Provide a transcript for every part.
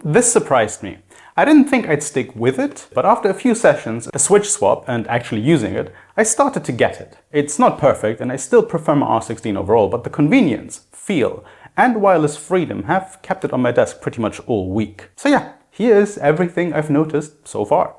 This surprised me. I didn't think I'd stick with it, but after a few sessions, a switch swap, and actually using it, I started to get it. It's not perfect, and I still prefer my R16 overall, but the convenience, feel, and wireless freedom have kept it on my desk pretty much all week. So yeah, here's everything I've noticed so far.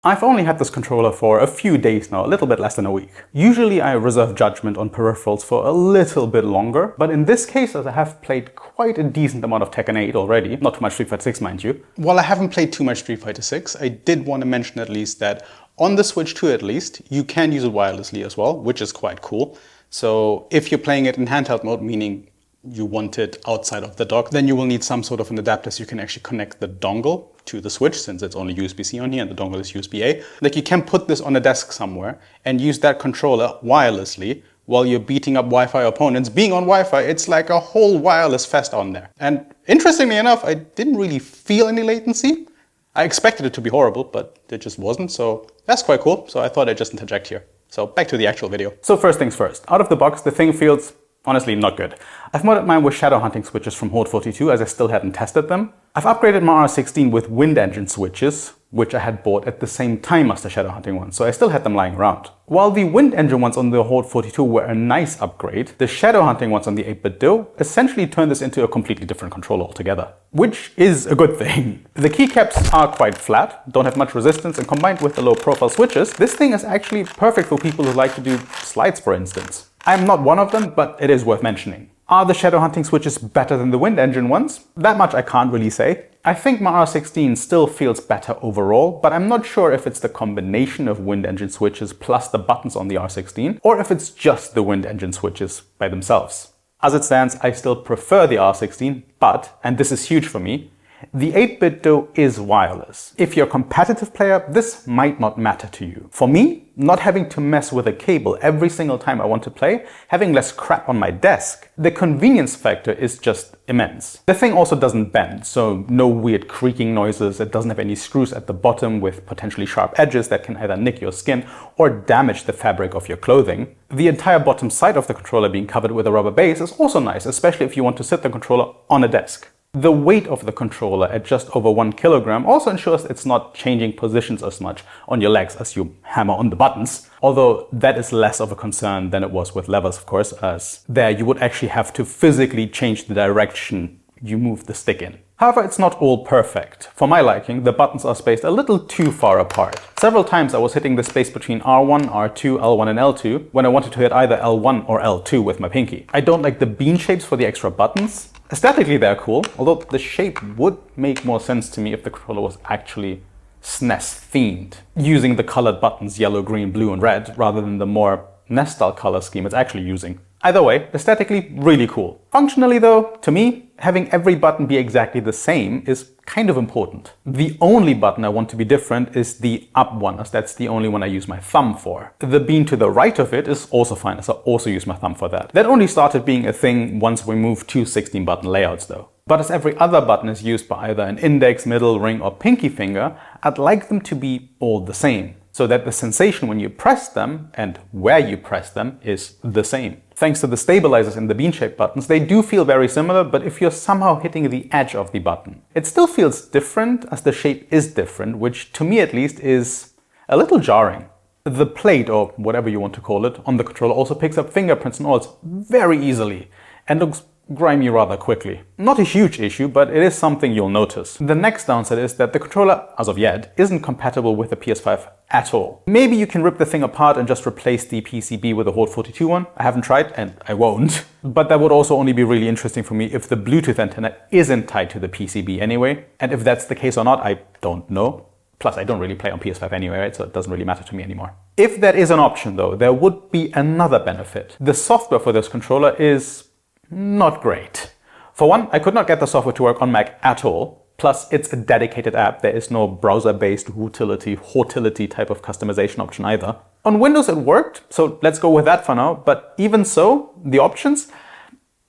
I've only had this controller for a few days now, a little bit less than a week. Usually I reserve judgment on peripherals for a little bit longer, but in this case, as I have played quite a decent amount of Tekken 8 already, not too much Street Fighter 6 mind you. While I haven't played too much Street Fighter 6, I did want to mention at least that on the Switch 2 at least, you can use it wirelessly as well, which is quite cool. So if you're playing it in handheld mode, meaning you want it outside of the dock, then you will need some sort of an adapter so you can actually connect the dongle to the Switch, since it's only USB-C on here and the dongle is USB-A. Like, you can put this on a desk somewhere and use that controller wirelessly while you're beating up Wi-Fi opponents. Being on Wi-Fi, it's like a whole wireless fest on there. And interestingly enough, I didn't really feel any latency. I expected it to be horrible, but it just wasn't, so that's quite cool. So I thought I'd just interject here. So back to the actual video. So first things first, out of the box, the thing feels honestly not good. I've modded mine with shadow hunting switches from Haute42 as I still hadn't tested them. I've upgraded my R16 with wind engine switches, which I had bought at the same time as the shadow hunting ones, so I still had them lying around. While the wind engine ones on the Haute42 were a nice upgrade, the shadow hunting ones on the 8BitDo essentially turned this into a completely different controller altogether. Which is a good thing. The keycaps are quite flat, don't have much resistance, and combined with the low profile switches, this thing is actually perfect for people who like to do slides, for instance. I'm not one of them, but it is worth mentioning. Are the shadow hunting switches better than the wind engine ones? That much I can't really say. I think my R16 still feels better overall, but I'm not sure if it's the combination of wind engine switches plus the buttons on the R16, or if it's just the wind engine switches by themselves. As it stands, I still prefer the R16, but, and this is huge for me, the 8BitDo is wireless. If you're a competitive player, this might not matter to you. For me, not having to mess with a cable every single time I want to play, having less crap on my desk, the convenience factor is just immense. The thing also doesn't bend, so no weird creaking noises. It doesn't have any screws at the bottom with potentially sharp edges that can either nick your skin or damage the fabric of your clothing. The entire bottom side of the controller being covered with a rubber base is also nice, especially if you want to sit the controller on a desk. The weight of the controller at just over 1 kilogram also ensures it's not changing positions as much on your legs as you hammer on the buttons. Although that is less of a concern than it was with levers, of course, as there you would actually have to physically change the direction you move the stick in. However, it's not all perfect. For my liking, the buttons are spaced a little too far apart. Several times I was hitting the space between R1, R2, L1 and L2 when I wanted to hit either L1 or L2 with my pinky. I don't like the bean shapes for the extra buttons. Aesthetically they're cool, although the shape would make more sense to me if the controller was actually SNES themed, using the colored buttons yellow, green, blue and red rather than the more NES style color scheme it's actually using. Either way, aesthetically really cool. Functionally though, to me, having every button be exactly the same is kind of important. The only button I want to be different is the up one, as that's the only one I use my thumb for. The bean to the right of it is also fine, as I also use my thumb for that. That only started being a thing once we moved to 16 button layouts though. But as every other button is used by either an index, middle, ring or pinky finger, I'd like them to be all the same, so that the sensation when you press them and where you press them is the same. Thanks to the stabilizers in the bean-shaped buttons, they do feel very similar, but if you're somehow hitting the edge of the button, it still feels different as the shape is different, which to me at least is a little jarring. The plate, or whatever you want to call it, on the controller also picks up fingerprints and all very easily and looks grimy rather quickly. Not a huge issue, but it is something you'll notice. The next downside is that the controller, as of yet, isn't compatible with the PS5 at all. Maybe you can rip the thing apart and just replace the PCB with a Haute42 one. I haven't tried and I won't. But that would also only be really interesting for me if the Bluetooth antenna isn't tied to the PCB anyway. And if that's the case or not, I don't know. Plus, I don't really play on PS5 anyway, right? So it doesn't really matter to me anymore. If that is an option though, there would be another benefit. The software for this controller is not great. For one, I could not get the software to work on Mac at all. Plus, it's a dedicated app. There is no browser-based utility type of customization option either. On Windows it worked, so let's go with that for now. But even so, the options,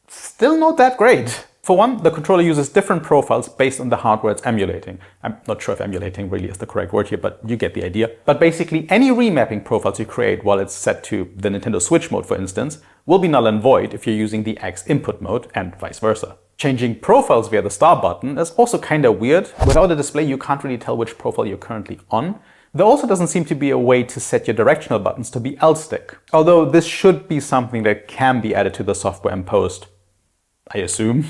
still not that great. For one, the controller uses different profiles based on the hardware it's emulating. I'm not sure if emulating really is the correct word here, but you get the idea. But basically, any remapping profiles you create while it's set to the Nintendo Switch mode, for instance, will be null and void if you're using the XInput mode and vice versa. Changing profiles via the star button is also kind of weird. Without a display, you can't really tell which profile you're currently on. There also doesn't seem to be a way to set your directional buttons to be L-stick. Although this should be something that can be added to the software in post, I assume.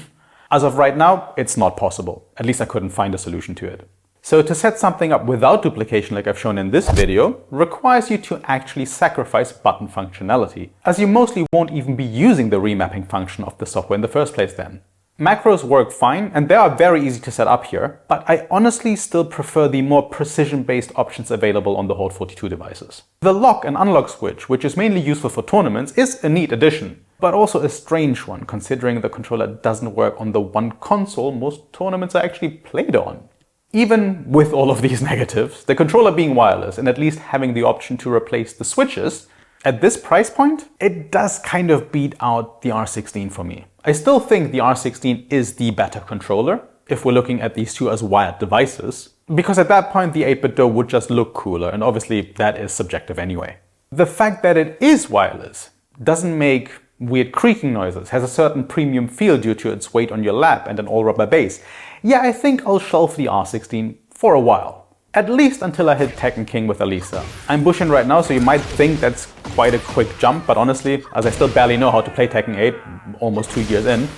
As of right now, it's not possible. At least I couldn't find a solution to it. So to set something up without duplication like I've shown in this video requires you to actually sacrifice button functionality, as you mostly won't even be using the remapping function of the software in the first place then. Macros work fine and they are very easy to set up here, but I honestly still prefer the more precision-based options available on the Haute42 devices. The lock and unlock switch, which is mainly useful for tournaments, is a neat addition, but also a strange one considering the controller doesn't work on the one console most tournaments are actually played on. Even with all of these negatives, the controller being wireless and at least having the option to replace the switches, at this price point, it does kind of beat out the R16 for me. I still think the R16 is the better controller, if we're looking at these two as wired devices, because at that point the 8BitDo would just look cooler, and obviously that is subjective anyway. The fact that it is wireless doesn't make weird creaking noises, has a certain premium feel due to its weight on your lap and an all-rubber base. Yeah, I think I'll shelf the R16 for a while. At least until I hit Tekken King with Elisa. I'm bushing right now, so you might think that's quite a quick jump, but honestly, as I still barely know how to play Tekken 8, almost 2 years in,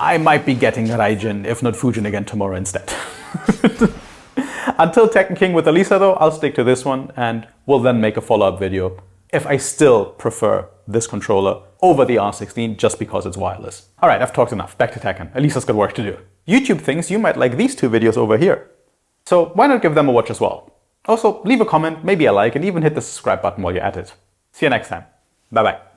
I might be getting Raijin, if not Fujin again tomorrow instead. Until Tekken King with Elisa though, I'll stick to this one and we'll then make a follow-up video if I still prefer this controller over the R16 just because it's wireless. Alright, I've talked enough, back to Tekken. Elisa's got work to do. YouTube thinks you might like these two videos over here. So why not give them a watch as well? Also, leave a comment, maybe a like, and even hit the subscribe button while you're at it. See you next time. Bye bye.